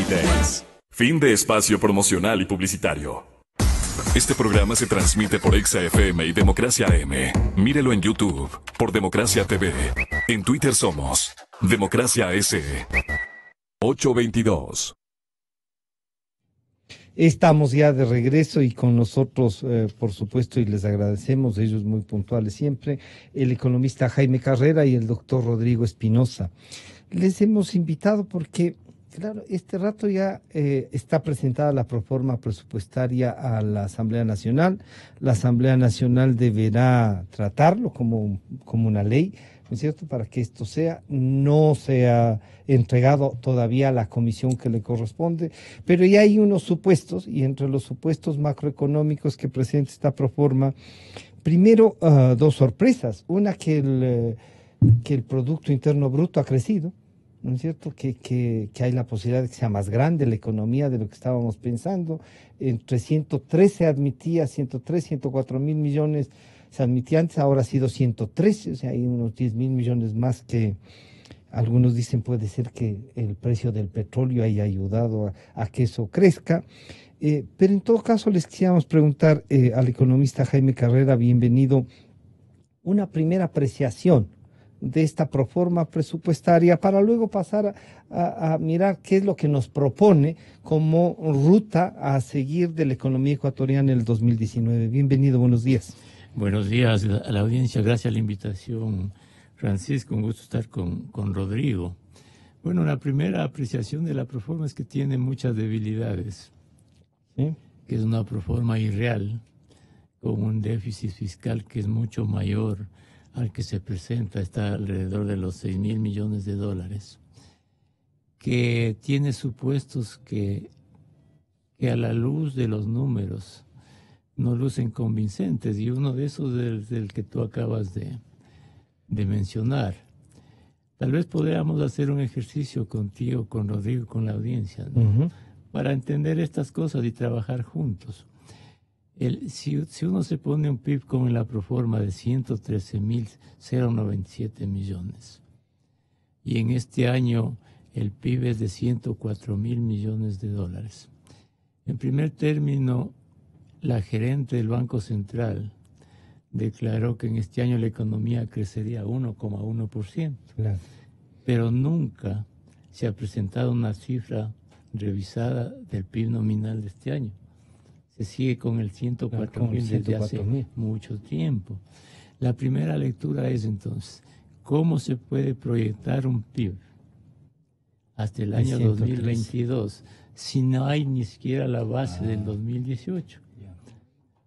Days. Fin de espacio promocional y publicitario. Este programa se transmite por Exa FM y Democracia AM. Mírelo en YouTube por Democracia TV. En Twitter somos Democracia S. 822. Estamos ya de regreso y con nosotros, por supuesto, y les agradecemos, ellos muy puntuales siempre, el economista Jaime Carrera y el doctor Rodrigo Espinosa. Les hemos invitado porque, claro, este rato ya está presentada la proforma presupuestaria a la Asamblea Nacional. La Asamblea Nacional deberá tratarlo como una ley, ¿no es cierto?, para que esto no sea entregado todavía a la comisión que le corresponde, pero ya hay unos supuestos, y entre los supuestos macroeconómicos que presenta esta proforma, primero, dos sorpresas. Una, que el Producto Interno Bruto ha crecido, ¿no es cierto?, que hay la posibilidad de que sea más grande la economía de lo que estábamos pensando. Entre 104 mil millones se admitía antes, ahora ha sido 113, o sea, hay unos 10 mil millones más que algunos dicen puede ser que el precio del petróleo haya ayudado a que eso crezca. Pero en todo caso les quisiéramos preguntar al economista Jaime Carrera, bienvenido, una primera apreciación de esta proforma presupuestaria para luego pasar a mirar qué es lo que nos propone como ruta a seguir de la economía ecuatoriana en el 2019. Bienvenido, buenos días. Buenos días a la audiencia, gracias a la invitación, Francisco, un gusto estar con Rodrigo. Bueno, la primera apreciación de la proforma es que tiene muchas debilidades, ¿sí?, que es una proforma irreal, con un déficit fiscal que es mucho mayor al que se presenta, está alrededor de los 6 mil millones de dólares, que tiene supuestos que a la luz de los números no lucen convincentes, y uno de esos es el que tú acabas de mencionar. Tal vez podríamos hacer un ejercicio contigo, con Rodrigo, con la audiencia, ¿no?, para entender estas cosas y trabajar juntos. Si uno se pone un PIB como en la proforma de 113.097 millones, y en este año el PIB es de 104 mil millones de dólares. En primer término, la gerente del Banco Central declaró que en este año la economía crecería 1,1%, claro, pero nunca se ha presentado una cifra revisada del PIB nominal de este año. Se sigue con el 104.000 desde hace mucho tiempo. La primera lectura es entonces, ¿cómo se puede proyectar un PIB hasta el año 2022 si no hay ni siquiera la base del 2018?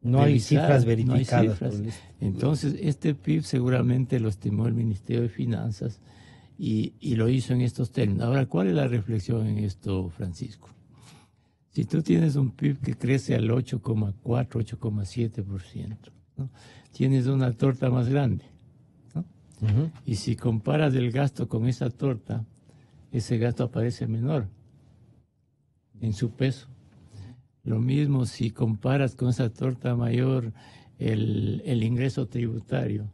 No hay cifras verificadas. No hay cifras. Entonces, este PIB seguramente lo estimó el Ministerio de Finanzas y lo hizo en estos términos. Ahora, ¿cuál es la reflexión en esto, Francisco? Si tú tienes un PIB que crece al 8,4, 8,7%, ¿no?, tienes una torta más grande, ¿no? Y si comparas el gasto con esa torta, ese gasto aparece menor en su peso. Lo mismo si comparas con esa torta mayor el ingreso tributario,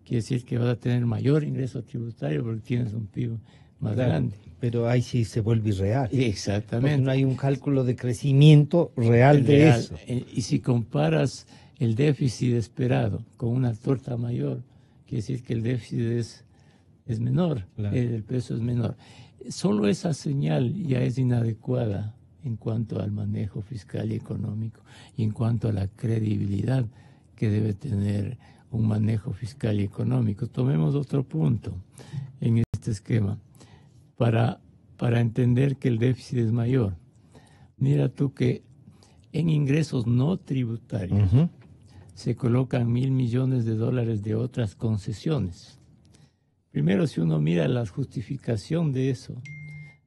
quiere decir que vas a tener mayor ingreso tributario porque tienes un PIB más grande. Pero ahí sí se vuelve irreal. Exactamente. Porque no hay un cálculo de crecimiento real de eso. Y si comparas el déficit esperado con una torta mayor, quiere decir que el déficit es menor, claro, el peso es menor. Solo esa señal ya es inadecuada en cuanto al manejo fiscal y económico y en cuanto a la credibilidad que debe tener un manejo fiscal y económico. Tomemos otro punto en este esquema para entender que el déficit es mayor. Mira tú que en ingresos no tributarios se colocan 1.000 millones de dólares de otras concesiones. Primero, si uno mira la justificación de eso,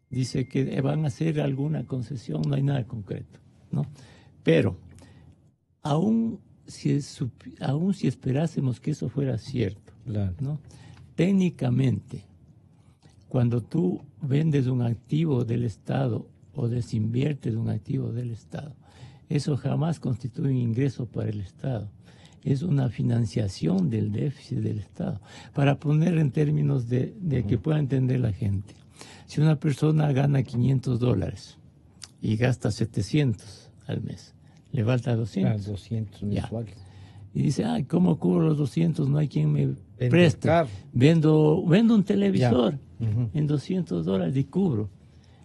dice que van a hacer alguna concesión, no hay nada concreto, ¿no? Pero, aún si esperásemos que eso fuera cierto, claro, ¿no?, técnicamente, cuando tú vendes un activo del Estado o desinviertes un activo del Estado, eso jamás constituye un ingreso para el Estado. Es una financiación del déficit del Estado. Para poner en términos de que pueda entender la gente, si una persona gana $500 y gasta 700 al mes. Le falta 200. 200 mensuales. Y dice, ¿cómo cubro los 200? No hay quien me preste. Vendo un televisor en $200 y cubro.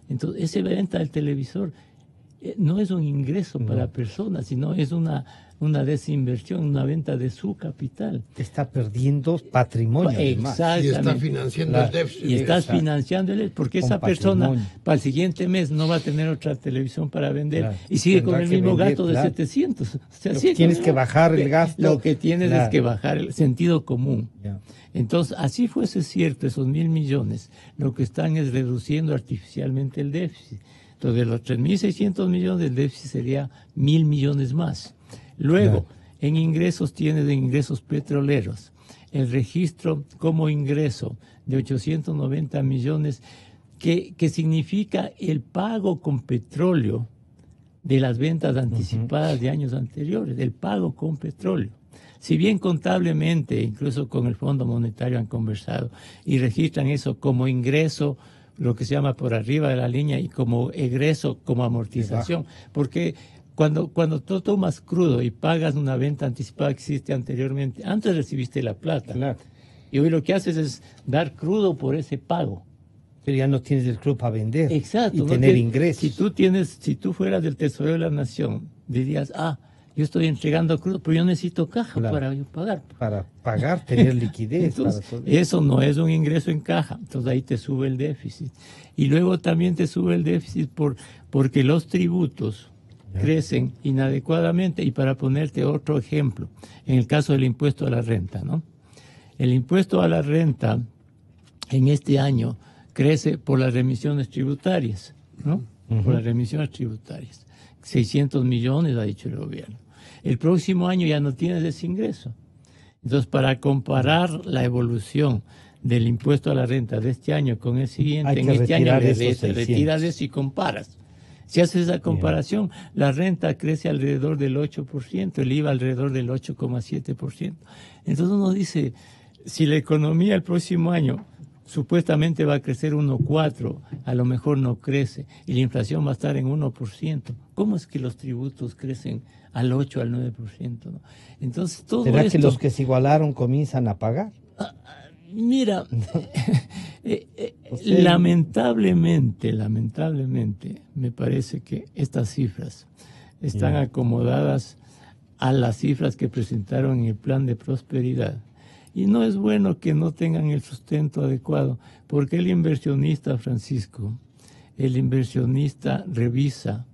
Entonces, esa venta del televisor no es un ingreso para la persona, sino es una desinversión, una venta de su capital. Está perdiendo patrimonio. Exactamente. Y está financiando el déficit. Y estás financiando el, porque esa persona para el siguiente mes no va a tener otra televisión para vender y sigue con el mismo gasto de 700. O sea, tienes que bajar el gasto. Lo que tienes es que bajar el sentido común. Entonces, así fuese cierto, esos 1.000 millones, lo que están es reduciendo artificialmente el déficit. Entonces, de los 3.600 millones, el déficit sería 1.000 millones más. Luego, en ingresos tienes de ingresos petroleros el registro como ingreso de 890 millones, que significa el pago con petróleo de las ventas anticipadas de años anteriores, el pago con petróleo. Si bien contablemente, incluso con el Fondo Monetario han conversado y registran eso como ingreso, lo que se llama por arriba de la línea, y como egreso, como amortización, porque cuando tú tomas crudo y pagas una venta anticipada que existe anteriormente, antes recibiste la plata, y hoy lo que haces es dar crudo por ese pago. Pero ya no tienes el crudo para vender. Exacto, y tener ingresos. Si tú fueras del Tesorero de la Nación, dirías, yo estoy entregando crudo, pero yo necesito caja para yo pagar. Para pagar, tener liquidez. Entonces, eso no es un ingreso en caja, entonces ahí te sube el déficit. Y luego también te sube el déficit porque los tributos crecen inadecuadamente. Y para ponerte otro ejemplo, en el caso del impuesto a la renta, ¿no? El impuesto a la renta en este año crece por las remisiones tributarias, ¿no? Por las remisiones tributarias. 600 millones ha dicho el gobierno. El próximo año ya no tienes ese ingreso. Entonces, para comparar la evolución del impuesto a la renta de este año con el siguiente, en este año retiras eso y comparas. Si haces esa comparación, la renta crece alrededor del 8%, el IVA alrededor del 8,7%. Entonces uno dice, si la economía el próximo año supuestamente va a crecer 1,4%, a lo mejor no crece, y la inflación va a estar en 1%. ¿Cómo es que los tributos crecen al 8%, al 9%? ¿No? Entonces, todo ¿será esto, que los que se igualaron comienzan a pagar? Mira, lamentablemente, me parece que estas cifras están acomodadas a las cifras que presentaron en el plan de prosperidad. Y no es bueno que no tengan el sustento adecuado, porque el inversionista, Francisco, revisa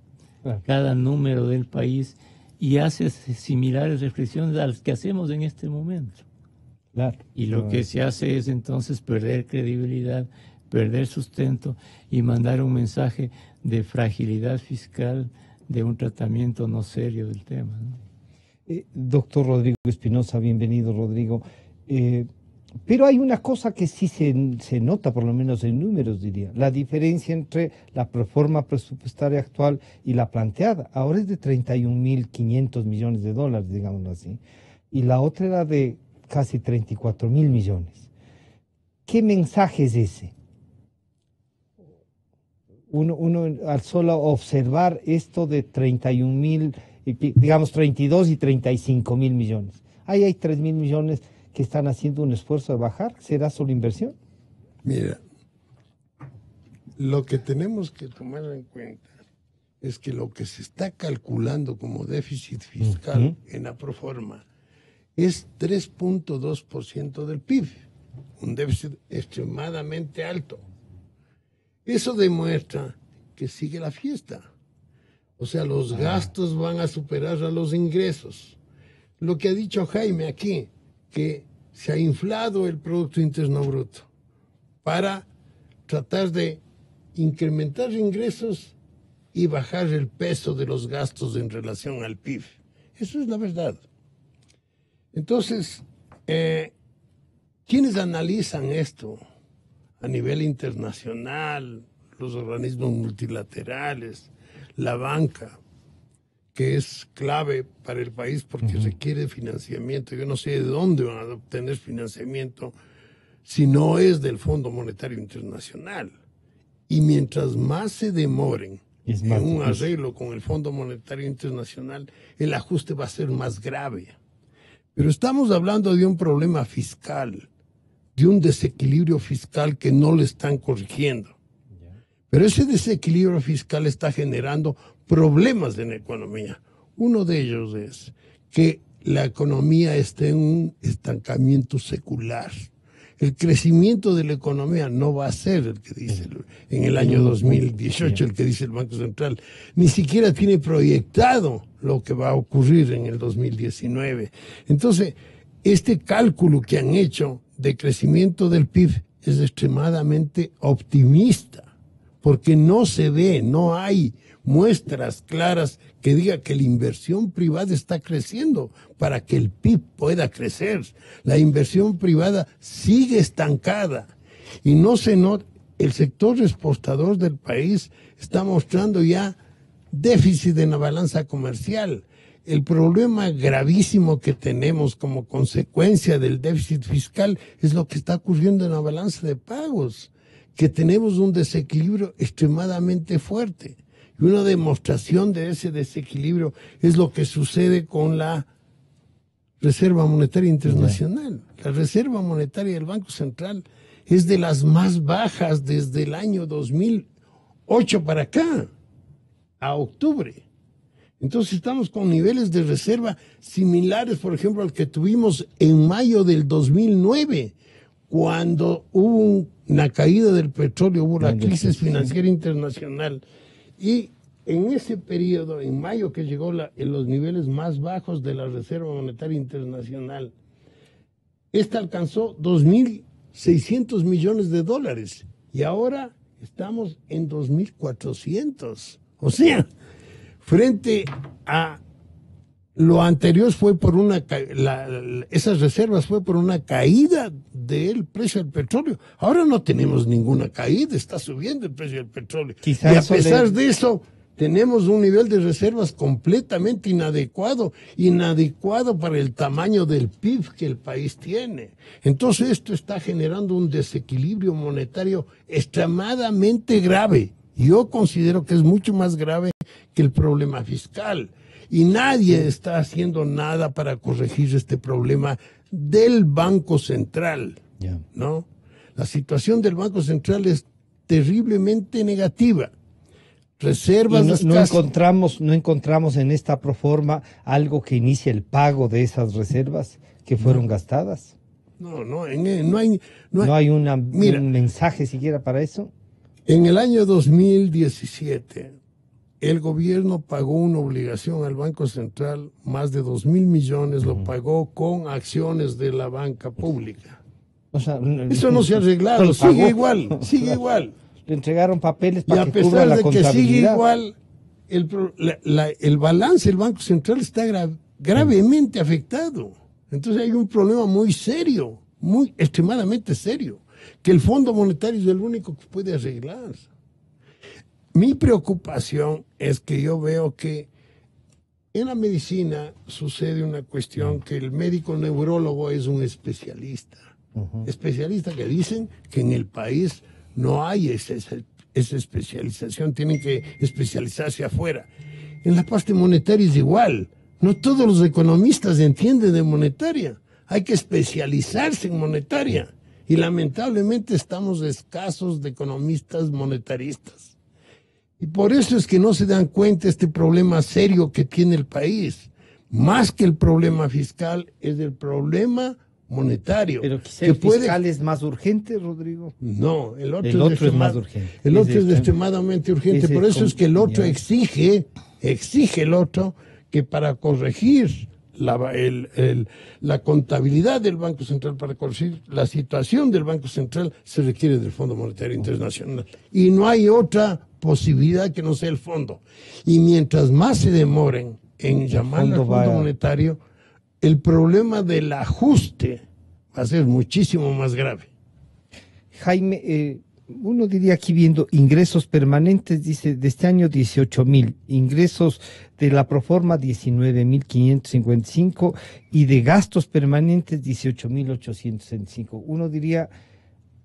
cada número del país y hace similares reflexiones a las que hacemos en este momento. Y lo que se hace es entonces perder credibilidad, perder sustento y mandar un mensaje de fragilidad fiscal, de un tratamiento no serio del tema, ¿no? Doctor Rodrigo Espinosa, bienvenido, Rodrigo. Pero hay una cosa que sí se nota, por lo menos en números, diría. La diferencia entre la reforma presupuestaria actual y la planteada. Ahora es de 31.500 millones de dólares, digámoslo así. Y la otra era de casi 34.000 millones. ¿Qué mensaje es ese? Uno al solo observar esto de 31.000, digamos 32 y 35.000 millones. Ahí hay 3.000 millones que están haciendo un esfuerzo de bajar. ¿Será solo inversión? Mira, lo que tenemos que tomar en cuenta es que lo que se está calculando como déficit fiscal en la proforma es 3.2% del PIB, un déficit extremadamente alto. Eso demuestra que sigue la fiesta. O sea, los gastos van a superar a los ingresos. Lo que ha dicho Jaime aquí, que se ha inflado el Producto Interno Bruto para tratar de incrementar ingresos y bajar el peso de los gastos en relación al PIB. Eso es la verdad. Entonces, ¿quiénes analizan esto a nivel internacional? Los organismos multilaterales, la banca, que es clave para el país porque requiere financiamiento. Yo no sé de dónde van a obtener financiamiento si no es del Fondo Monetario Internacional. Y mientras más se demoren más en un difícil. arreglo con el Fondo Monetario Internacional, el ajuste va a ser más grave. Pero estamos hablando de un problema fiscal, de un desequilibrio fiscal que no le están corrigiendo. Pero ese desequilibrio fiscal está generando problemas en la economía. Uno de ellos es que la economía está en un estancamiento secular. El crecimiento de la economía no va a ser el que dice en el año 2018, el que dice el Banco Central. Ni siquiera tiene proyectado lo que va a ocurrir en el 2019. Entonces, este cálculo que han hecho de crecimiento del PIB es extremadamente optimista, porque no se ve, no hay muestras claras que diga que la inversión privada está creciendo para que el PIB pueda crecer. La inversión privada sigue estancada y no se nota. El sector exportador del país está mostrando ya déficit en la balanza comercial. El problema gravísimo que tenemos como consecuencia del déficit fiscal es lo que está ocurriendo en la balanza de pagos, que tenemos un desequilibrio extremadamente fuerte. Y una demostración de ese desequilibrio es lo que sucede con la Reserva Monetaria Internacional. La Reserva Monetaria del Banco Central es de las más bajas desde el año 2008 para acá, a octubre. Entonces estamos con niveles de reserva similares, por ejemplo, al que tuvimos en mayo del 2009, cuando hubo una caída del petróleo, hubo la crisis financiera internacional. Y en ese periodo, en mayo, que llegó en los niveles más bajos de la Reserva Monetaria Internacional, esta alcanzó 2.600 millones de dólares y ahora estamos en 2.400. O sea, frente a lo anterior fue por esas reservas fue por una caída del precio del petróleo. Ahora no tenemos ninguna caída, está subiendo el precio del petróleo. Quizá y a pesar de eso, tenemos un nivel de reservas completamente inadecuado para el tamaño del PIB que el país tiene. Entonces esto está generando un desequilibrio monetario extremadamente grave. Yo considero que es mucho más grave que el problema fiscal. Y nadie está haciendo nada para corregir este problema del Banco Central, ¿no? La situación del Banco Central es terriblemente negativa. Reservas no encontramos en esta proforma algo que inicie el pago de esas reservas que fueron gastadas. No hay un mensaje siquiera para eso. En el año 2017, el gobierno pagó una obligación al Banco Central, más de 2.000 millones, lo pagó con acciones de la banca pública. O sea, eso no se ha arreglado, sigue igual. Le entregaron papeles para que Y cubra la a pesar de que contabilidad. sigue igual, el balance del Banco Central está gravemente afectado. Entonces hay un problema muy serio, extremadamente serio, que el Fondo Monetario es el único que puede arreglar. Mi preocupación es que yo veo que en la medicina sucede una cuestión que el médico neurólogo es un especialista. Especialista que dicen que en el país no hay esa especialización, tienen que especializarse afuera. En la parte monetaria es igual. No todos los economistas entienden de monetaria. Hay que especializarse en monetaria. Y lamentablemente estamos escasos de economistas monetaristas. Y por eso es que no se dan cuenta de este problema serio que tiene el país. Más que el problema fiscal, es el problema monetario. Pero quizá el fiscal es más urgente, Rodrigo. No, el otro es más urgente. El otro es extremadamente urgente. Por eso es que el otro exige el otro que para corregir la contabilidad del Banco Central, para corregir la situación del Banco Central, se requiere del Fondo Monetario Internacional. Y no hay otra posibilidad que no sea el fondo. Y mientras más se demoren en llamar al Fondo Monetario, el problema del ajuste va a ser muchísimo más grave. Jaime, uno diría aquí viendo ingresos permanentes, dice, de este año 18.000, ingresos de la proforma 19.555 y de gastos permanentes 18.865. Uno diría,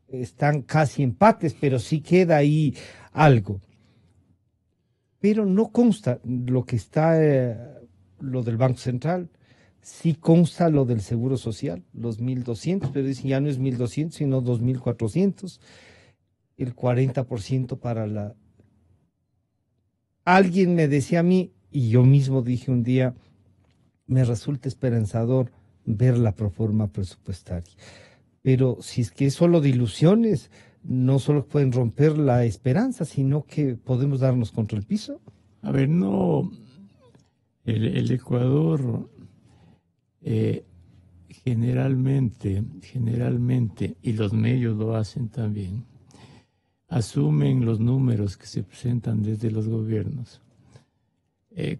están casi empates, pero sí queda ahí algo. pero no consta lo que está, lo del Banco Central. Sí consta lo del Seguro Social, los 1.200, pero dicen ya no es 1.200, sino 2.400. El 40% para la... Alguien me decía a mí, y yo mismo dije un día, me resulta esperanzador ver la proforma presupuestaria. Pero si es que es solo de ilusiones, no solo pueden romper la esperanza, sino que podemos darnos contra el piso. A ver, no, el Ecuador generalmente, y los medios lo hacen también, asumen los números que se presentan desde los gobiernos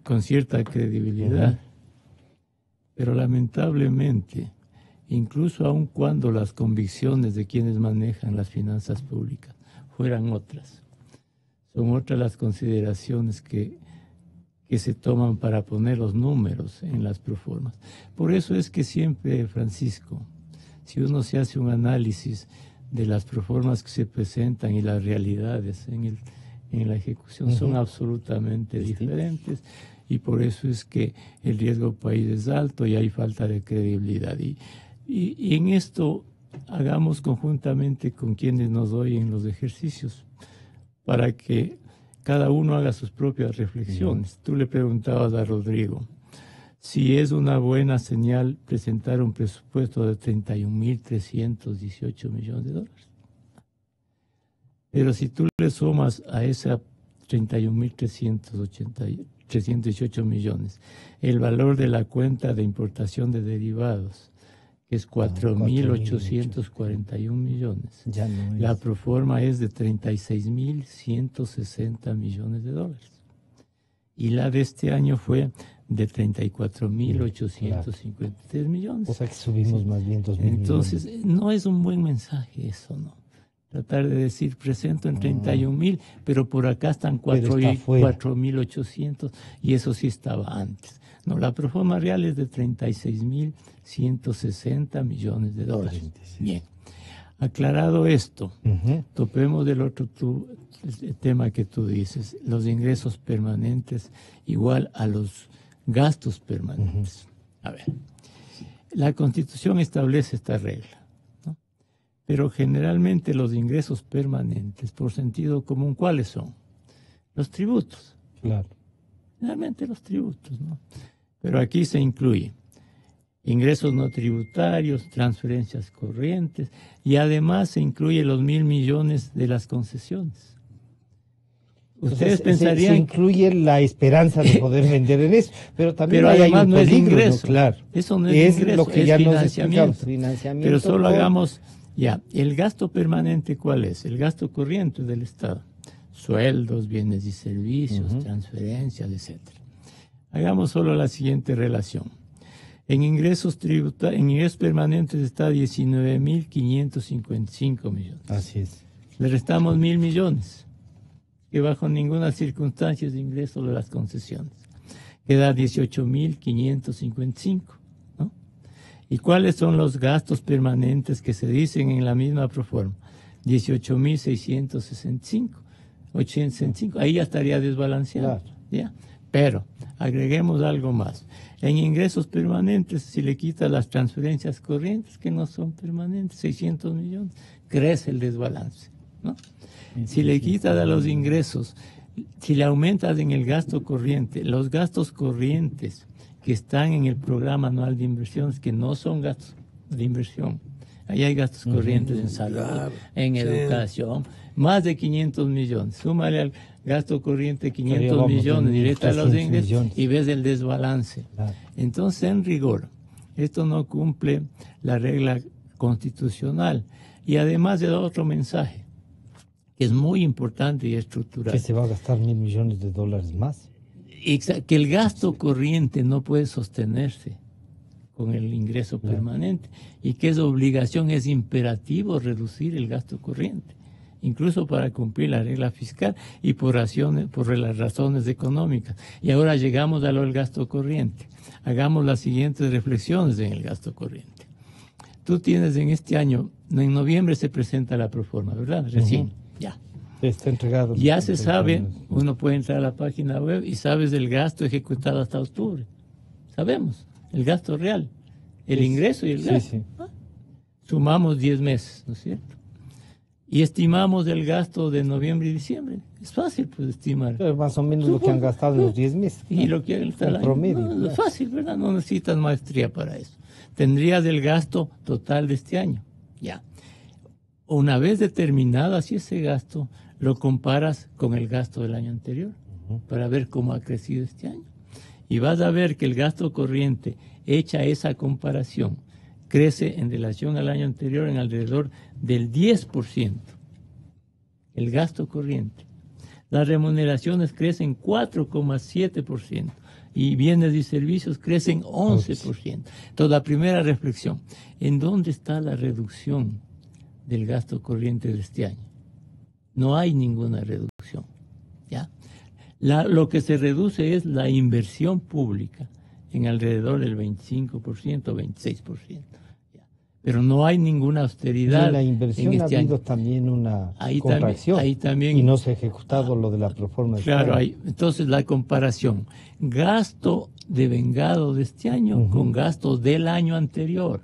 con cierta credibilidad, pero lamentablemente, incluso aun cuando las convicciones de quienes manejan las finanzas públicas fueran otras, son otras las consideraciones que se toman para poner los números en las proformas. Por eso es que siempre, Francisco, si uno se hace un análisis de las proformas que se presentan y las realidades en la ejecución son absolutamente diferentes, y por eso es que el riesgo país es alto y hay falta de credibilidad. Y en esto hagamos conjuntamente con quienes nos oyen los ejercicios para que cada uno haga sus propias reflexiones. Tú le preguntabas a Rodrigo si es una buena señal presentar un presupuesto de 31.318 millones de dólares. Pero si tú le sumas a esa 31.318 millones el valor de la cuenta de importación de derivados, que es 4.841 millones. Ya no es. La proforma es de 36.160 millones de dólares. Y la de este año fue de 34.853 millones. O sea que subimos más bien 2.000 Entonces, millones. no es un buen mensaje eso, ¿no? Tratar de decir, presento en 31.000, pero por acá están 4.800 y eso sí estaba antes. No, la proforma real es de 36.160 millones de dólares. 36. Bien. Aclarado esto, topemos del otro el tema que tú dices, los ingresos permanentes igual a los gastos permanentes. A ver, la Constitución establece esta regla, ¿no? Pero generalmente los ingresos permanentes, por sentido común, ¿cuáles son? Los tributos. Claro. Generalmente los tributos, ¿no? Pero aquí se incluye ingresos no tributarios, transferencias corrientes, y además se incluye los 1.000 millones de las concesiones. Ustedes pensarían... Se incluye la esperanza de poder vender en eso, pero también pero hay además un no peligro, es ingreso. ¿no? Claro. Eso no es ingreso, lo que es ya nos financiamiento. explicamos, financiamiento. Pero solo hagamos, ya, el gasto permanente, ¿cuál es? El gasto corriente del Estado. Sueldos, bienes y servicios, transferencias, etc. Hagamos solo la siguiente relación. En ingresos permanentes está 19.555 millones. Así es. Le restamos 1.000 millones, que bajo ninguna circunstancia es de ingreso de las concesiones. Queda 18.555, ¿no? ¿Y cuáles son los gastos permanentes que se dicen en la misma proforma? 18.665, 85. Ahí ya estaría desbalanceado. Claro. ¿Ya? Pero agreguemos algo más. En ingresos permanentes, si le quitas las transferencias corrientes, que no son permanentes, 600 millones, crece el desbalance, ¿no? Si le quitas a los ingresos, si le aumentas en el gasto corriente, los gastos corrientes que están en el programa anual de inversiones, que no son gastos de inversión, ahí hay gastos corrientes en salud, en educación, más de 500 millones. Súmale al gasto corriente 500 millones directo a los ingresos y ves el desbalance. Claro. Entonces, en rigor, esto no cumple la regla constitucional. Y además de otro mensaje, que es muy importante y estructural. Que se va a gastar 1.000 millones de dólares más. Que el gasto corriente no puede sostenerse con el ingreso permanente y que es obligación, es imperativo reducir el gasto corriente, incluso para cumplir la regla fiscal y por las razones económicas. Y ahora llegamos a lo del gasto corriente. Hagamos las siguientes reflexiones en el gasto corriente. Tú tienes en este año, en noviembre se presenta la proforma, ¿verdad? Recién, ya. Está entregado. Ya se sabe, uno puede entrar a la página web y sabes del gasto ejecutado hasta octubre. Sabemos, el gasto real, el ingreso y el gasto. Sí. Sumamos 10 meses, ¿no es cierto? Y estimamos el gasto de noviembre y diciembre. Es fácil, pues, estimar. Pero más o menos lo que han gastado en los 10 meses. Y lo que está el promedio. No, es fácil, ¿verdad? No necesitas maestría para eso. Tendrías el gasto total de este año. Ya. Una vez determinado así ese gasto, lo comparas con el gasto del año anterior para ver cómo ha crecido este año. Y vas a ver que el gasto corriente, hecha esa comparación, crece en relación al año anterior en alrededor del 10%. El gasto corriente. Las remuneraciones crecen 4,7% y bienes y servicios crecen 11%. Entonces, la primera reflexión, ¿en dónde está la reducción del gasto corriente de este año? No hay ninguna reducción. ¿Ya? Lo que se reduce es la inversión pública en alrededor del 25%, 26%. Pero no hay ninguna austeridad. En la inversión en ha este habido año. también una Ahí contracción también, y no se ha ejecutado lo de la proforma. Claro, entonces la comparación, gasto de vengado de este año con gasto del año anterior.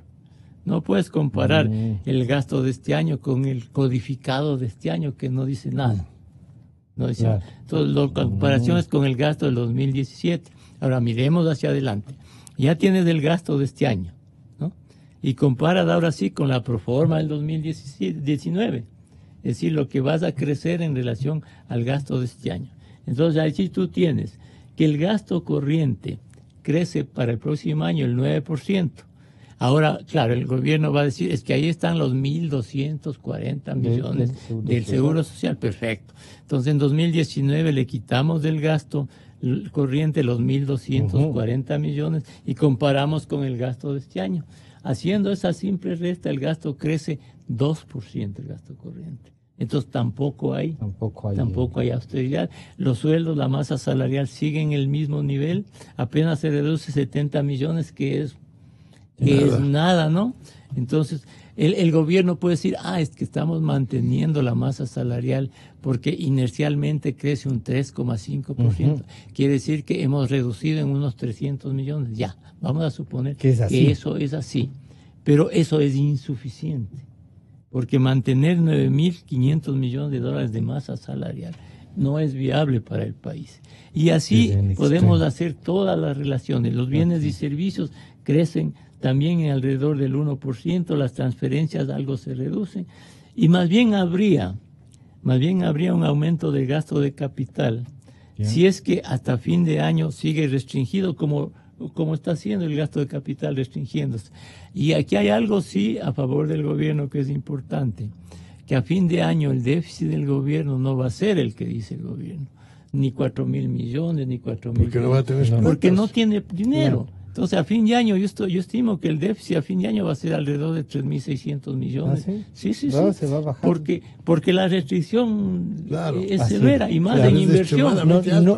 No puedes comparar el gasto de este año con el codificado de este año que no dice nada. No dice nada. Entonces la comparación es con el gasto del 2017. Ahora miremos hacia adelante. Ya tienes el gasto de este año, ¿no? Y comparas ahora sí con la proforma del 2019. Es decir, lo que vas a crecer en relación al gasto de este año. Entonces, ahí sí tú tienes que el gasto corriente crece para el próximo año el 9%. Ahora, claro, el gobierno va a decir, es que ahí están los 1.240 millones del Seguro Social. Perfecto. Entonces, en 2019 le quitamos del gasto corriente los 1.240 millones y comparamos con el gasto de este año. Haciendo esa simple resta, el gasto crece 2% el gasto corriente. Entonces tampoco hay austeridad. Los sueldos, la masa salarial sigue en el mismo nivel, apenas se reduce 70 millones, que es nada, ¿no? Entonces, el gobierno puede decir, es que estamos manteniendo la masa salarial porque inercialmente crece un 3,5%. Quiere decir que hemos reducido en unos 300 millones. Ya, vamos a suponer que eso es así. Pero eso es insuficiente, porque mantener 9.500 millones de dólares de masa salarial no es viable para el país. Y así podemos hacer todas las relaciones. Los bienes y servicios crecen también en alrededor del 1%, las transferencias algo se reducen, y más bien habría un aumento del gasto de capital, si es que hasta fin de año sigue restringido como está haciendo el gasto de capital, restringiéndose. Y aquí hay algo sí a favor del gobierno que es importante, que a fin de año el déficit del gobierno no va a ser el que dice el gobierno, ni 4.000 millones, ni 4.000 millones. Porque no va a tener porque no tiene dinero. Entonces, a fin de año, yo estimo que el déficit a fin de año va a ser alrededor de 3.600 millones. Sí. Sí. Se va a bajar. Porque la restricción es severa, y más en inversión.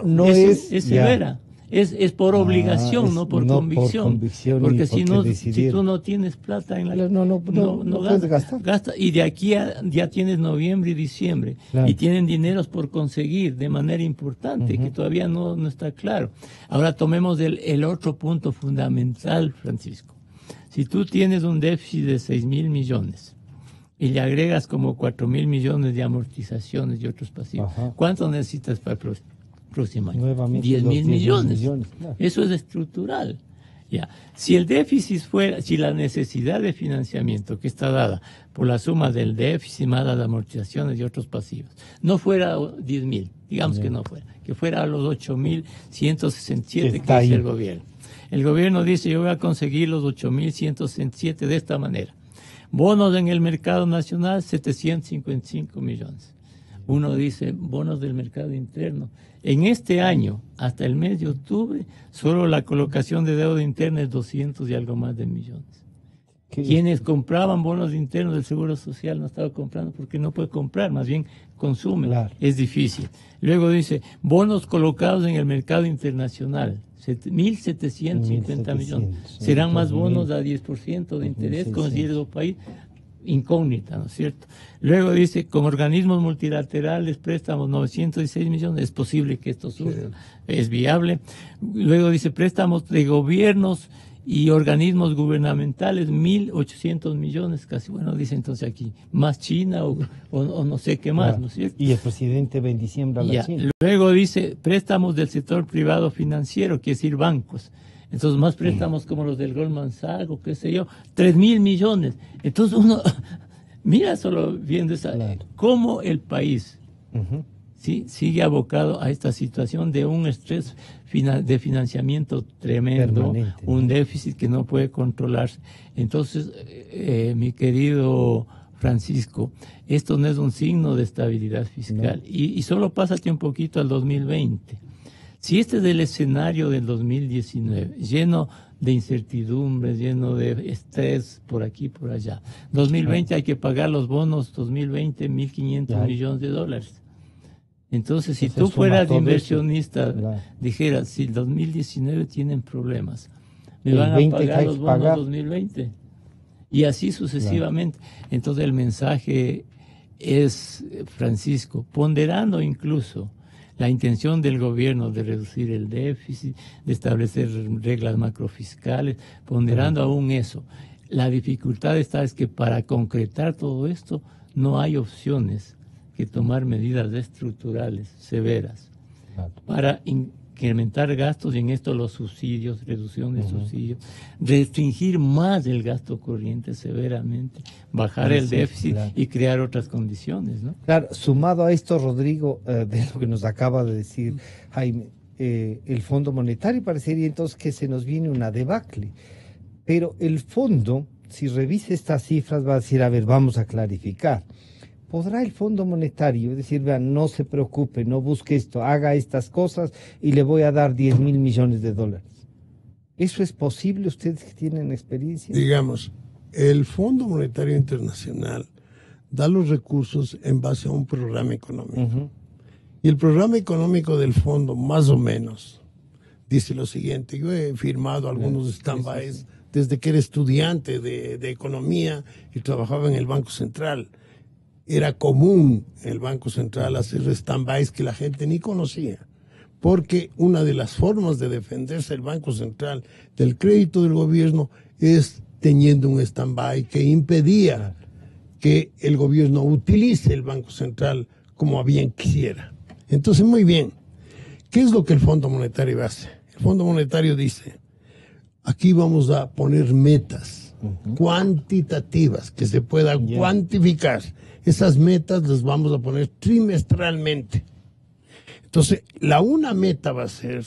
No es severa. Es por obligación, no por convicción. Porque si tú no tienes plata en la no puedes gastar. Y de aquí ya tienes noviembre y diciembre. Claro. Y tienen dineros por conseguir de manera importante, que todavía no está claro. Ahora tomemos el otro punto fundamental, Francisco. Si tú tienes un déficit de 6.000 millones y le agregas como 4.000 millones de amortizaciones y otros pasivos, ¿cuánto necesitas para el próximo año? 10.000 millones. Claro. Eso es estructural. Ya. Si el déficit si la necesidad de financiamiento que está dada por la suma del déficit más las amortizaciones y otros pasivos no fuera 10.000, digamos que no fuera, que fuera a los 8.167 que dice el gobierno. El gobierno dice, yo voy a conseguir los 8.167 de esta manera. Bonos en el mercado nacional, 755 millones. Uno dice, bonos del mercado interno. En este año, hasta el mes de octubre, solo la colocación de deuda interna es 200 y algo más de millones. Quienes compraban bonos internos del Seguro Social no estaban comprando porque no puede comprar, más bien consume. Claro. Es difícil. Luego dice, bonos colocados en el mercado internacional, 1.750 millones. ¿Serán más bonos a 10% de interés con el país? incógnita, ¿no es cierto? Luego dice, con organismos multilaterales, préstamos 916 millones, es posible que esto surja, es viable. Luego dice, préstamos de gobiernos y organismos gubernamentales, 1.800 millones, casi, bueno, dice entonces aquí, más China o no sé qué más, ¿no es cierto? Y el presidente va en diciembre a la China. Luego dice, préstamos del sector privado financiero, quiere decir bancos. Entonces, más préstamos como los del Goldman Sachs o qué sé yo, 3.000 millones. Entonces, uno mira solo viendo esa, cómo el país ¿sí? sigue abocado a esta situación de un estrés de financiamiento tremendo, un déficit que no puede controlarse. Entonces, mi querido Francisco, esto no es un signo de estabilidad fiscal. Y solo pásate un poquito al 2020. Si este es el escenario del 2019, lleno de incertidumbres, lleno de estrés por aquí, por allá. 2020 hay que pagar los bonos, 2020, 1.500 millones de dólares. Entonces, si tú fueras inversionista, dijeras, si el 2019 tienen problemas, me van a pagar los bonos 2020. Y así sucesivamente. Entonces, el mensaje es, Francisco, ponderando incluso la intención del gobierno de reducir el déficit, de establecer reglas macrofiscales, ponderando aún eso. La dificultad está es que para concretar todo esto no hay opciones que tomar medidas estructurales severas para incrementar gastos, y en esto los subsidios, reducción de subsidios, restringir más el gasto corriente severamente, bajar el déficit y crear otras condiciones, ¿no? Claro, sumado a esto, Rodrigo, de lo que nos acaba de decir Jaime, el Fondo Monetario parecería entonces que se nos viene una debacle, pero el fondo, si revisa estas cifras, va a decir, a ver, vamos a clarificar. ¿Podrá el Fondo Monetario decir, vean, no se preocupe, no busque esto, haga estas cosas y le voy a dar 10.000 millones de dólares? ¿Eso es posible, ustedes que tienen experiencia? Digamos, el Fondo Monetario Internacional da los recursos en base a un programa económico. Y el programa económico del fondo, más o menos, dice lo siguiente. Yo he firmado algunos stand-bys desde que era estudiante de economía y trabajaba en el Banco Central. Era común en el Banco Central hacer stand-bys que la gente ni conocía, porque una de las formas de defenderse el Banco Central del crédito del gobierno es teniendo un stand-by que impedía que el gobierno utilice el Banco Central como a bien quisiera. Entonces, muy bien, ¿qué es lo que el Fondo Monetario hace? El Fondo Monetario dice, aquí vamos a poner metas cuantitativas que se puedan cuantificar. Esas metas las vamos a poner trimestralmente. Entonces, una meta va a ser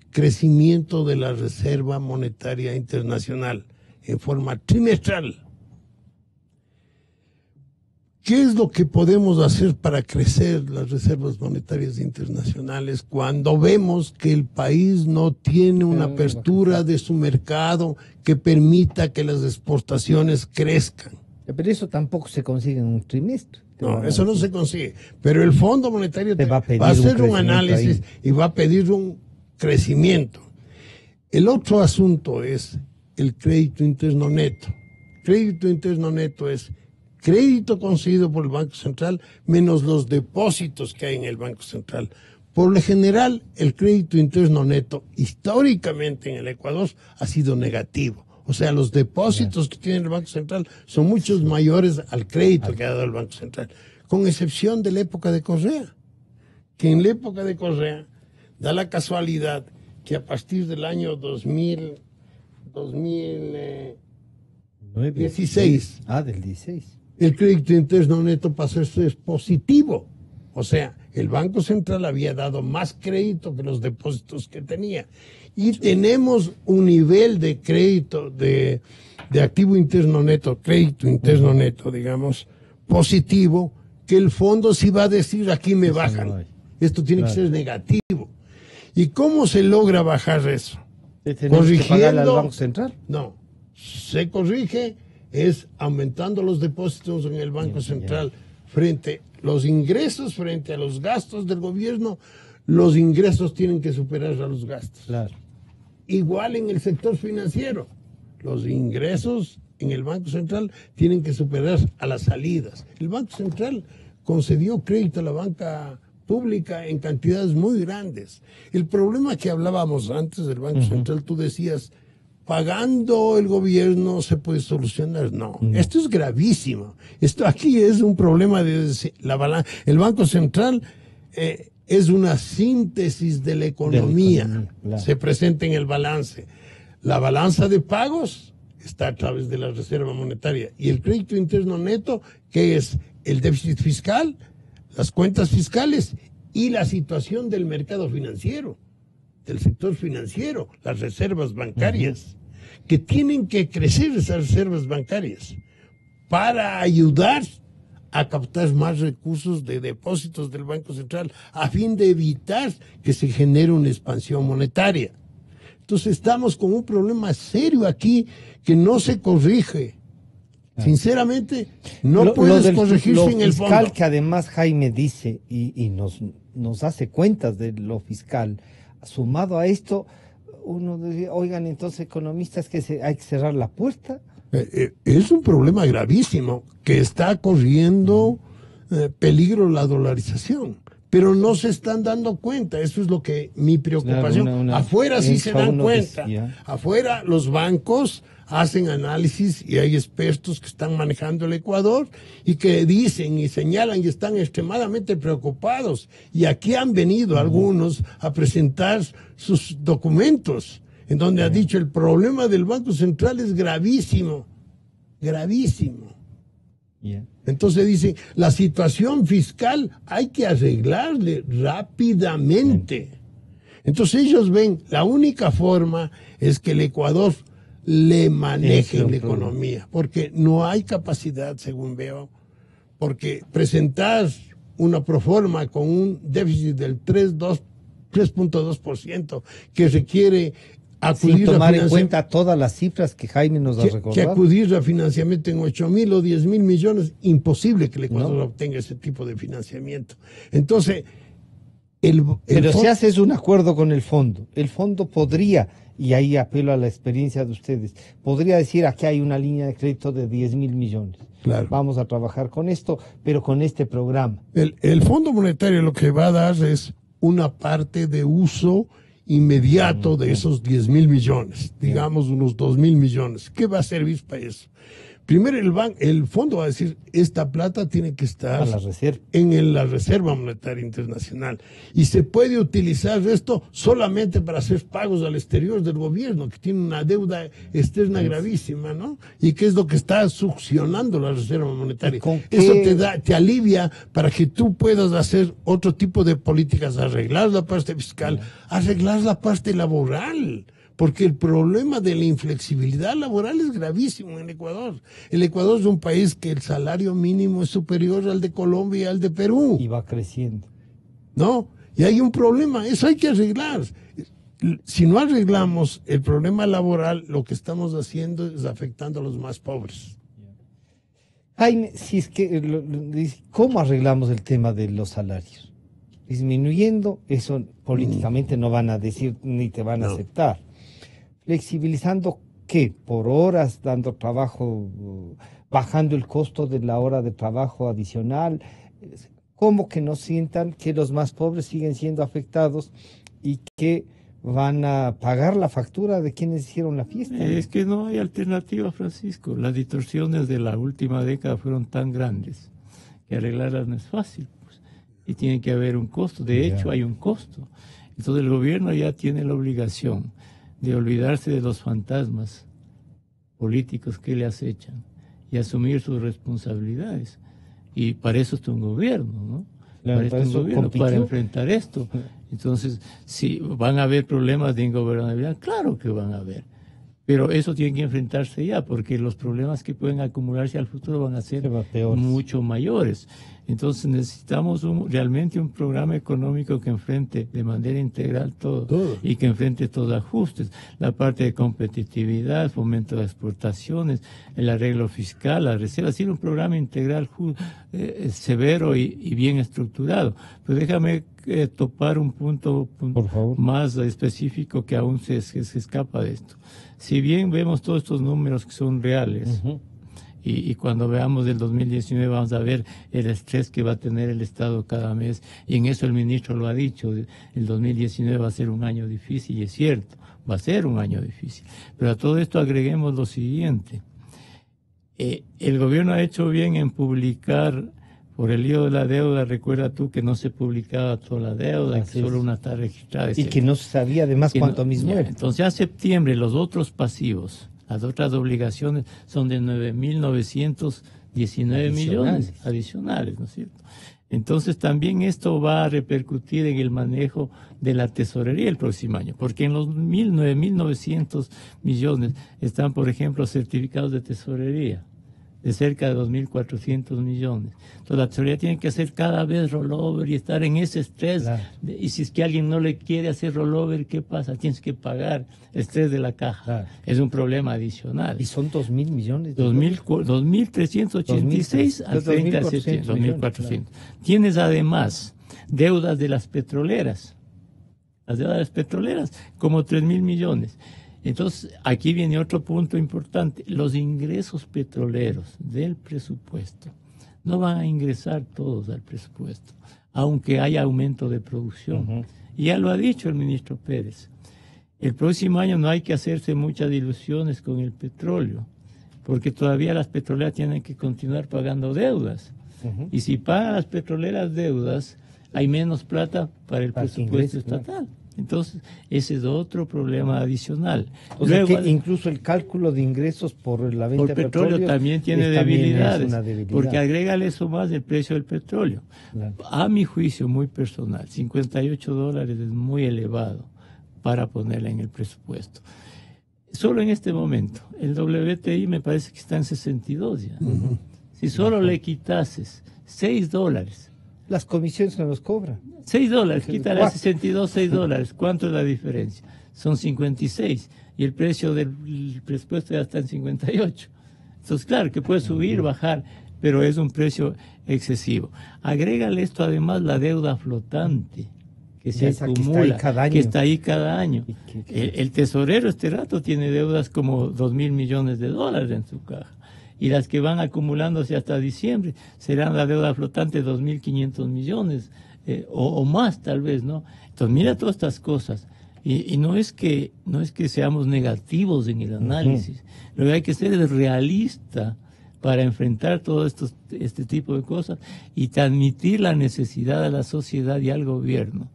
crecimiento de la Reserva Monetaria Internacional en forma trimestral. ¿Qué es lo que podemos hacer para crecer las reservas monetarias internacionales cuando vemos que el país no tiene una apertura de su mercado que permita que las exportaciones crezcan? Pero eso tampoco se consigue en un trimestre. No, eso no se consigue. Pero el Fondo Monetario va a hacer un análisis y va a pedir un crecimiento. El otro asunto es el crédito interno neto. Crédito interno neto es crédito concedido por el Banco Central menos los depósitos que hay en el Banco Central. Por lo general, el crédito interno neto históricamente en el Ecuador ha sido negativo. O sea, los depósitos que tiene el Banco Central son muchos mayores al crédito que ha dado el Banco Central, con excepción de la época de Correa, que en la época de Correa da la casualidad que a partir del año 2016, del 16, el crédito interno neto pasó a ser positivo. O sea, el Banco Central había dado más crédito que los depósitos que tenía. Y tenemos un nivel de crédito, de activo interno neto, crédito interno neto, digamos, positivo, que el fondo sí va a decir, aquí me bajan. Esto tiene que ser negativo. ¿Y cómo se logra bajar eso? ¿Corrigiendo al Banco Central? No, se corrige es aumentando los depósitos en el Banco Central frente a los ingresos, frente a los gastos del gobierno. Los ingresos tienen que superar a los gastos. Claro. Igual en el sector financiero. Los ingresos en el Banco Central tienen que superar a las salidas. El Banco Central concedió crédito a la banca pública en cantidades muy grandes. El problema que hablábamos antes del Banco Central, tú decías, pagando el gobierno se puede solucionar. No, esto es gravísimo. Esto aquí es un problema de el Banco Central es una síntesis de la economía. Claro. Se presenta en el balance. La balanza de pagos está a través de la Reserva Monetaria y el crédito interno neto, que es el déficit fiscal, las cuentas fiscales y la situación del mercado financiero, del sector financiero, las reservas bancarias, que tienen que crecer esas reservas bancarias para ayudar a captar más recursos de depósitos del Banco Central a fin de evitar que se genere una expansión monetaria. Entonces estamos con un problema serio aquí que no se corrige. Sinceramente, no puedes corregirse en el fondo. Lo fiscal que además Jaime dice y nos hace cuentas de lo fiscal, sumado a esto, uno dice, oigan, entonces economistas, que hay que cerrar la puerta. Es un problema gravísimo que está corriendo peligro la dolarización, pero no se están dando cuenta. Eso es lo que mi preocupación. Afuera sí se dan cuenta. Afuera los bancos hacen análisis y hay expertos que están manejando el Ecuador y que dicen y señalan y están extremadamente preocupados. Y aquí han venido algunos a presentar sus documentos en donde ha dicho el problema del Banco Central es gravísimo, gravísimo. Entonces dicen, la situación fiscal hay que arreglarle rápidamente. Entonces ellos ven, la única forma es que el Ecuador le maneje la economía, porque no hay capacidad, según veo, porque presentar una proforma con un déficit del 3.2% que requiere acudir sin tomar en cuenta todas las cifras que Jaime nos ha recordado. Que acudir a financiamiento en 8.000 o 10.000 millones, imposible que el Ecuador obtenga ese tipo de financiamiento. Entonces, pero si haces un acuerdo con el fondo podría, y ahí apelo a la experiencia de ustedes, podría decir, aquí hay una línea de crédito de 10.000 millones. Claro. Vamos a trabajar con esto, pero con este programa. El Fondo Monetario lo que va a dar es una parte de uso inmediato de esos 10.000 millones, digamos unos 2.000 millones. ¿Qué va a servir para eso? Primero el fondo va a decir, esta plata tiene que estar en la Reserva Monetaria Internacional y se puede utilizar esto solamente para hacer pagos al exterior del gobierno, que tiene una deuda externa gravísima, ¿no? Y que es lo que está succionando la Reserva Monetaria. Eso te alivia para que tú puedas hacer otro tipo de políticas, arreglar la parte fiscal, arreglar la parte laboral. Porque el problema de la inflexibilidad laboral es gravísimo en Ecuador. El Ecuador es un país que el salario mínimo es superior al de Colombia y al de Perú. Y va creciendo. ¿No? Y hay un problema, eso hay que arreglar. Si no arreglamos el problema laboral, lo que estamos haciendo es afectando a los más pobres. Jaime, si es que, ¿cómo arreglamos el tema de los salarios? Disminuyendo, eso políticamente no van a decir ni te van a aceptar. Flexibilizando, ¿qué? Por horas, dando trabajo, bajando el costo de la hora de trabajo adicional. ¿Cómo que no sientan que los más pobres siguen siendo afectados y que van a pagar la factura de quienes hicieron la fiesta? Es que no hay alternativa, Francisco. Las distorsiones de la última década fueron tan grandes que arreglarlas no es fácil, pues, y tiene que haber un costo. De hecho, hay un costo. Entonces el gobierno ya tiene la obligación de olvidarse de los fantasmas políticos que le acechan y asumir sus responsabilidades. Y para eso está un gobierno, ¿no? Claro, para eso un gobierno, para enfrentar esto. Entonces, si van a haber problemas de ingobernabilidad, claro que van a haber. Pero eso tiene que enfrentarse ya, porque los problemas que pueden acumularse al futuro van a ser mucho mayores. Entonces necesitamos realmente un programa económico que enfrente de manera integral todo y que enfrente todos los ajustes. La parte de competitividad, fomento de exportaciones, el arreglo fiscal, la reserva. Un programa integral severo y bien estructurado. Pero déjame topar un punto Por favor. más específico que aún se escapa de esto. Si bien vemos todos estos números que son reales, y cuando veamos el 2019 vamos a ver el estrés que va a tener el Estado cada mes, y en eso el ministro lo ha dicho, el 2019 va a ser un año difícil, y es cierto, va a ser un año difícil. Pero a todo esto agreguemos lo siguiente. El gobierno ha hecho bien en publicar, por el lío de la deuda, recuerda tú que no se publicaba toda la deuda, que solo una está registrada. Y que no se sabía además cuánto mismo era. Entonces a septiembre los otros pasivos, las otras obligaciones son de 9.919 millones adicionales, ¿no es cierto? Entonces también esto va a repercutir en el manejo de la tesorería el próximo año, porque en los 9.900 millones están, por ejemplo, certificados de tesorería de cerca de 2.400 millones. Entonces la tesorería tiene que hacer cada vez rollover y estar en ese estrés. Claro. Y si es que alguien no le quiere hacer rollover, ¿qué pasa? Tienes que pagar el estrés de la caja. Claro. Es un problema adicional. Y son 2.000 millones. 2.386 al 30 de septiembre, 2.400. Claro. Tienes además deudas de las petroleras. Las deudas de las petroleras, como 3.000 millones. Entonces, aquí viene otro punto importante. Los ingresos petroleros del presupuesto no van a ingresar todos al presupuesto, aunque haya aumento de producción. Y ya lo ha dicho el ministro Pérez. El próximo año no hay que hacerse muchas ilusiones con el petróleo, porque todavía las petroleras tienen que continuar pagando deudas. Y si pagan las petroleras deudas, hay menos plata para el presupuesto estatal. Entonces, ese es otro problema adicional. O sea que incluso el cálculo de ingresos por la venta de petróleo también tiene debilidades, debilidad. Porque agrégale eso más el precio del petróleo. Claro. A mi juicio muy personal, $58 es muy elevado para ponerla en el presupuesto. Solo en este momento, el WTI me parece que está en 62 ya. Si solo le quitases $6, las comisiones que nos cobran. $6, quítale a 62, $6. ¿Cuánto es la diferencia? Son 56. Y el precio del presupuesto ya está en 58. Entonces, claro, que puede subir, bajar, pero es un precio excesivo. Agrégale esto además la deuda flotante que se acumula, que está ahí cada año. El tesorero este rato tiene deudas como 2.000 millones de dólares en su caja. Y las que van acumulándose hasta diciembre serán la deuda flotante 2.500 millones o más tal vez, ¿no? Entonces mira todas estas cosas y no es que seamos negativos en el análisis, lo que hay que ser es realista para enfrentar todo este tipo de cosas y transmitir la necesidad a la sociedad y al gobierno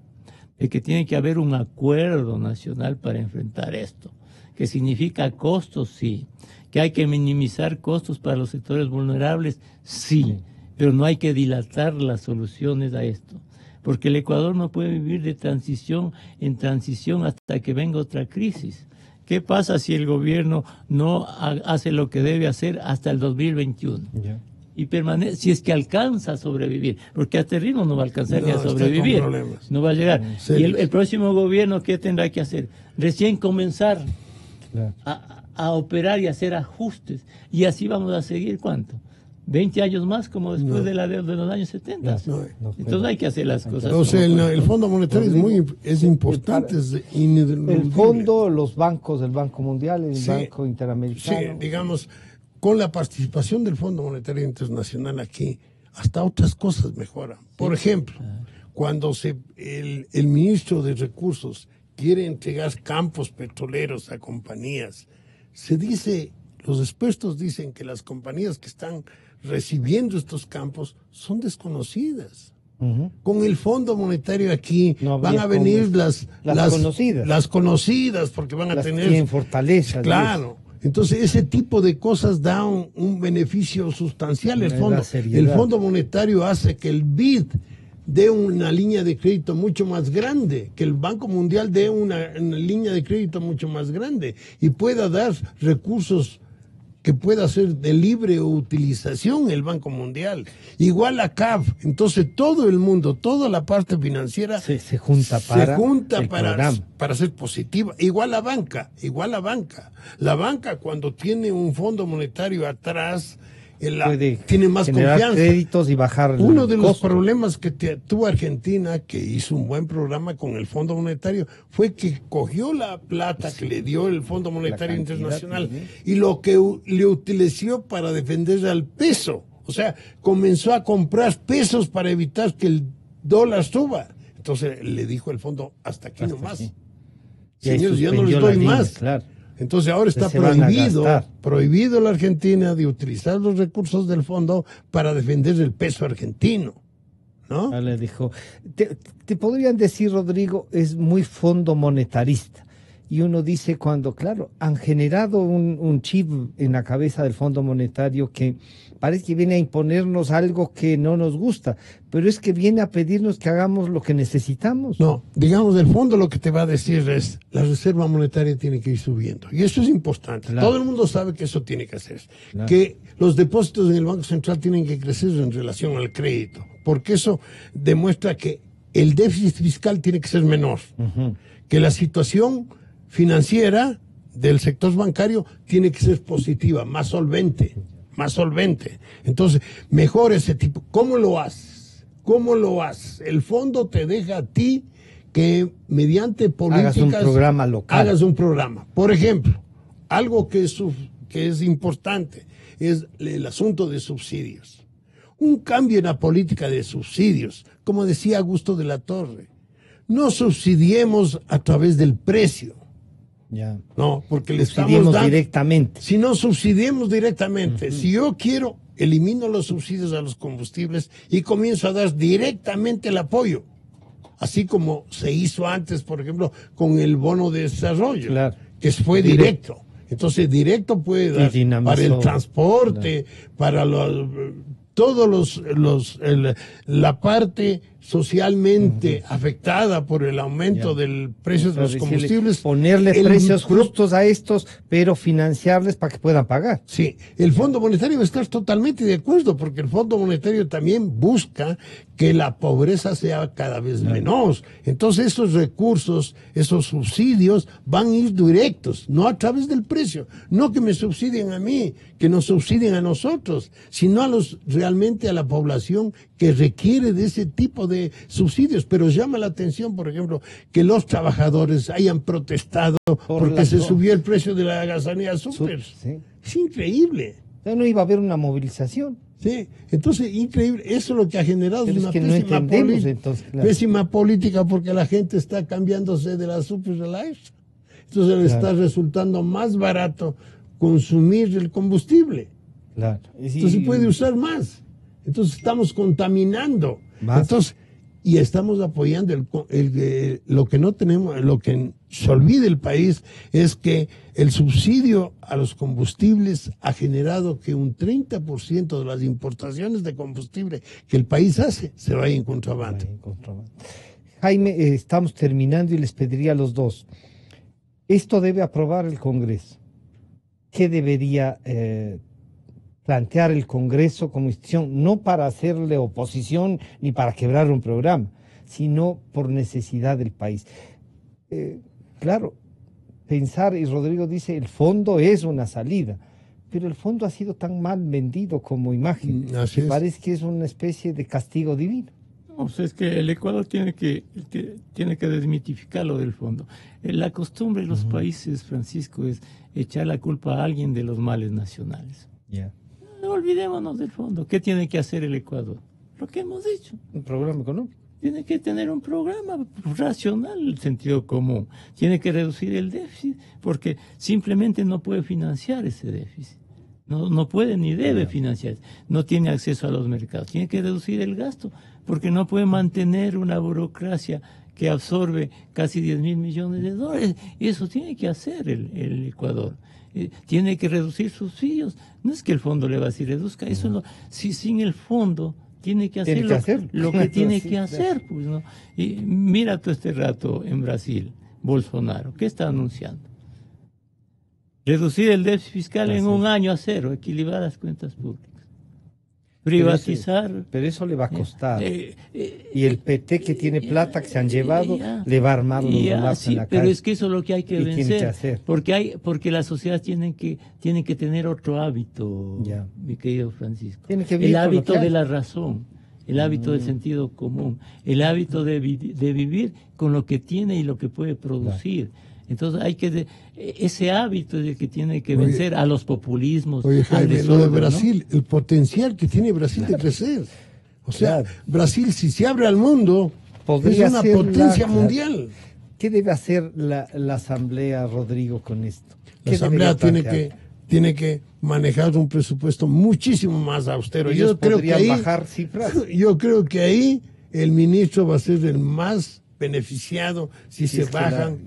de que tiene que haber un acuerdo nacional para enfrentar esto, que significa costos, sí, que hay que minimizar costos para los sectores vulnerables, sí, pero no hay que dilatar las soluciones a esto, porque el Ecuador no puede vivir de transición en transición hasta que venga otra crisis. ¿Qué pasa si el gobierno no hace lo que debe hacer hasta el 2021? Y permanece, si es que alcanza a sobrevivir, porque a este ritmo no va a alcanzar ni a sobrevivir, no va a llegar. Y el próximo gobierno, ¿qué tendrá que hacer? Recién comenzar a operar y hacer ajustes, y así vamos a seguir, ¿cuánto? 20 años más, como después de la deuda de los años 70. Entonces hay que hacer las cosas. O sea, el Fondo Monetario es importante. El fondo, los bancos, el Banco Mundial, el Banco Interamericano. Sí, digamos, con la participación del Fondo Monetario Internacional aquí, hasta otras cosas mejoran. Por ejemplo, cuando el ministro de Recursos quiere entregar campos petroleros a compañías, se dice, los expertos dicen que las compañías que están recibiendo estos campos son desconocidas. Con el Fondo Monetario aquí van a venir las conocidas, porque van a tener... Tienen fortaleza. Claro. Entonces, ese tipo de cosas da un beneficio sustancial. El Fondo Monetario hace que el BID dé una línea de crédito mucho más grande, que el Banco Mundial dé una línea de crédito mucho más grande y pueda dar recursos que pueda ser de libre utilización el Banco Mundial. Igual la CAF. Entonces todo el mundo, toda la parte financiera se junta para ser positiva. Igual la banca. La banca cuando tiene un Fondo Monetario atrás tiene más confianza. Créditos y bajar Uno de los problemas que tuvo Argentina, que hizo un buen programa con el Fondo Monetario, fue que cogió la plata que le dio el Fondo Monetario Internacional y lo que le utilizó para defender al peso. O sea, comenzó a comprar pesos para evitar que el dólar suba. Entonces le dijo el fondo, hasta aquí nomás. Sí. Señores, ya no les doy más. Claro. Entonces ahora está prohibido la Argentina de utilizar los recursos del fondo para defender el peso argentino, ¿no? Le dijo, te podrían decir, Rodrigo, es muy fondo monetarista. Y uno dice cuando, claro, han generado un chip en la cabeza del Fondo Monetario que parece que viene a imponernos algo que no nos gusta, pero es que viene a pedirnos que hagamos lo que necesitamos. No, digamos, el fondo lo que te va a decir es, la reserva monetaria tiene que ir subiendo. Y eso es importante. Claro. Todo el mundo sabe que eso tiene que hacer. Claro. Que los depósitos en el Banco Central tienen que crecer en relación al crédito, porque eso demuestra que el déficit fiscal tiene que ser menor, que la situación financiera del sector bancario tiene que ser positiva, más solvente. Entonces, mejor ese tipo. ¿Cómo lo haces? El fondo te deja a ti que mediante políticas hagas un programa. Por ejemplo, algo que es importante es el asunto de subsidios. Un cambio en la política de subsidios, como decía Augusto de la Torre. No subsidiemos a través del precio. Ya. No, porque le estamos dando directamente. Si no subsidiemos directamente, si yo quiero, elimino los subsidios a los combustibles y comienzo a dar directamente el apoyo, así como se hizo antes, por ejemplo, con el bono de desarrollo, claro, que fue directo. Entonces, directo puede dar para el transporte, claro, para la parte socialmente afectada por el aumento del precio de los combustibles. Ponerle precios justos a estos, pero financiarles para que puedan pagar. Sí, el Fondo Monetario va a estar totalmente de acuerdo, porque el Fondo Monetario también busca que la pobreza sea cada vez menos. Entonces esos recursos, esos subsidios van a ir directos, no a través del precio. No que me subsidien a mí, que nos subsidien a nosotros, sino realmente a la población que requiere de ese tipo de subsidios. Pero llama la atención, por ejemplo, que los trabajadores hayan protestado porque se subió el precio de la gasolina súper. Sí. Es increíble. No iba a haber una movilización. Sí, entonces increíble. Eso es lo que ha generado una pésima política, porque la gente está cambiándose de la super a la extra. Entonces le está resultando más barato consumir el combustible. Claro. Entonces puede usar más. Entonces estamos contaminando. Entonces, y estamos apoyando lo que no tenemos, lo que se olvida el país es que el subsidio a los combustibles ha generado que un 30% de las importaciones de combustible que el país hace se vaya en contrabando. Jaime, estamos terminando y les pediría a los dos, esto debe aprobar el Congreso. ¿Qué debería plantear el Congreso como institución? No para hacerle oposición ni para quebrar un programa, sino por necesidad del país. Claro, pensar, y Rodrigo dice, el fondo es una salida, pero el fondo ha sido tan mal vendido como imagen. Parece que es una especie de castigo divino. No, pues es que el Ecuador tiene que desmitificar lo del fondo. La costumbre de los países, Francisco, es echar la culpa a alguien de los males nacionales. No olvidémonos del fondo. ¿Qué tiene que hacer el Ecuador? Lo que hemos dicho. Un programa económico. Tiene que tener un programa racional, el sentido común. Tiene que reducir el déficit, porque simplemente no puede financiar ese déficit. No puede ni debe financiar. No tiene acceso a los mercados. Tiene que reducir el gasto, porque no puede mantener una burocracia que absorbe casi 10.000 millones de dólares. Y eso tiene que hacer el Ecuador. Tiene que reducir subsidios. No es que el fondo le va a decir reduzca. Eso no. Si sin el fondo tiene que hacer lo que tiene que hacer, pues, ¿no? Y mira tú este rato en Brasil, Bolsonaro, ¿qué está anunciando? Reducir el déficit fiscal en un año a cero, equilibrar las cuentas públicas. privatizar. Pero eso le va a costar. Y el PT que tiene plata que se han llevado, le va a armar los golazos en la calle. Pero es que eso es lo que hay que vencer. Tiene que hacer. Porque la sociedad tiene que tener otro hábito, mi querido Francisco. El hábito de la razón, el hábito del sentido común, el hábito de vivir con lo que tiene y lo que puede producir. Entonces ese hábito es el que tiene que vencer a los populismos. Oye, Jaime, desorden, lo de Brasil, ¿no? el potencial que tiene Brasil de crecer. O sea, Brasil, si se abre al mundo, podría es una potencia mundial. ¿Qué debe hacer la Asamblea, Rodrigo, con esto? La Asamblea tiene que manejar un presupuesto muchísimo más austero. Yo creo que ahí, bajar cifras. Yo creo que ahí el ministro va a ser el más beneficiado si se bajan.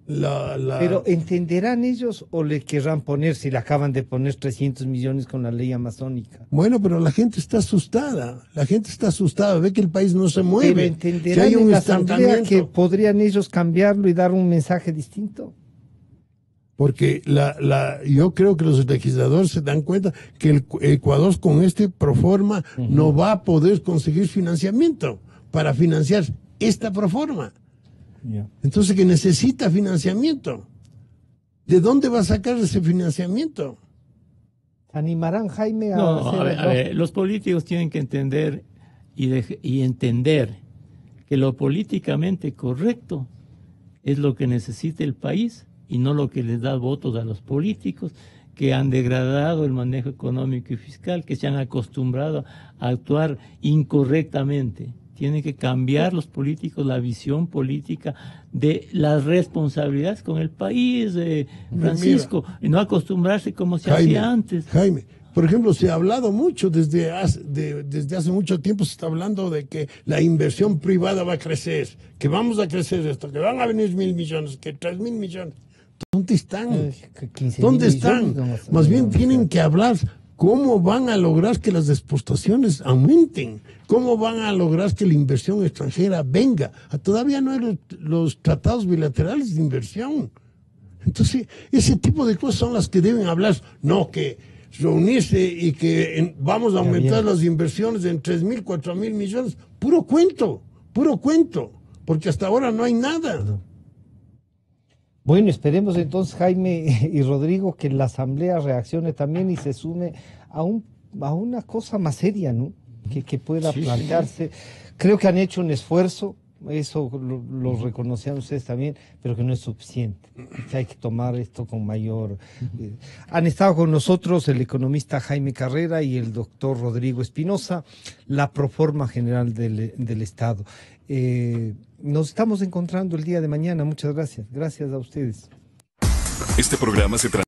Pero ¿entenderán ellos o le querrán poner, si le acaban de poner 300 millones con la ley amazónica? Bueno, pero la gente está asustada. Ve que el país no se mueve. Pero ¿entenderán que hay en la Asamblea que podrían ellos cambiarlo y dar un mensaje distinto? Porque yo creo que los legisladores se dan cuenta que el Ecuador con este proforma no va a poder conseguir financiamiento para financiar esta proforma. Entonces, que necesita financiamiento. ¿De dónde va a sacar ese financiamiento? ¿Animarán, Jaime, a a ver, los políticos tienen que entender y entender que lo políticamente correcto es lo que necesita el país y no lo que les da votos a los políticos que han degradado el manejo económico y fiscal, que se han acostumbrado a actuar incorrectamente. Tienen que cambiar los políticos la visión política de las responsabilidades con el país, Francisco, y no acostumbrarse como se hacía antes. Jaime, por ejemplo, se ha hablado mucho desde hace mucho tiempo, se está hablando de que la inversión privada va a crecer, que vamos a crecer esto, que van a venir 1.000 millones, que 3.000 millones. ¿Dónde están? ¿Dónde están? Más bien tienen que hablar cómo van a lograr que las exportaciones aumenten, cómo van a lograr que la inversión extranjera venga. Todavía no hay los tratados bilaterales de inversión. Entonces, ese tipo de cosas son las que deben hablar, no que reunirse y que vamos a aumentar las inversiones en 3.000, 4.000 millones. Puro cuento, porque hasta ahora no hay nada. Bueno, esperemos entonces, Jaime y Rodrigo, que la Asamblea reaccione también y se sume a una cosa más seria, ¿no? Que pueda plantearse. Creo que han hecho un esfuerzo, eso lo reconocían ustedes también, pero que no es suficiente, que hay que tomar esto con mayor... Han estado con nosotros el economista Jaime Carrera y el doctor Rodrigo Espinosa, la Proforma General del Estado. Nos estamos encontrando el día de mañana. Muchas gracias. Gracias a ustedes. Este programa se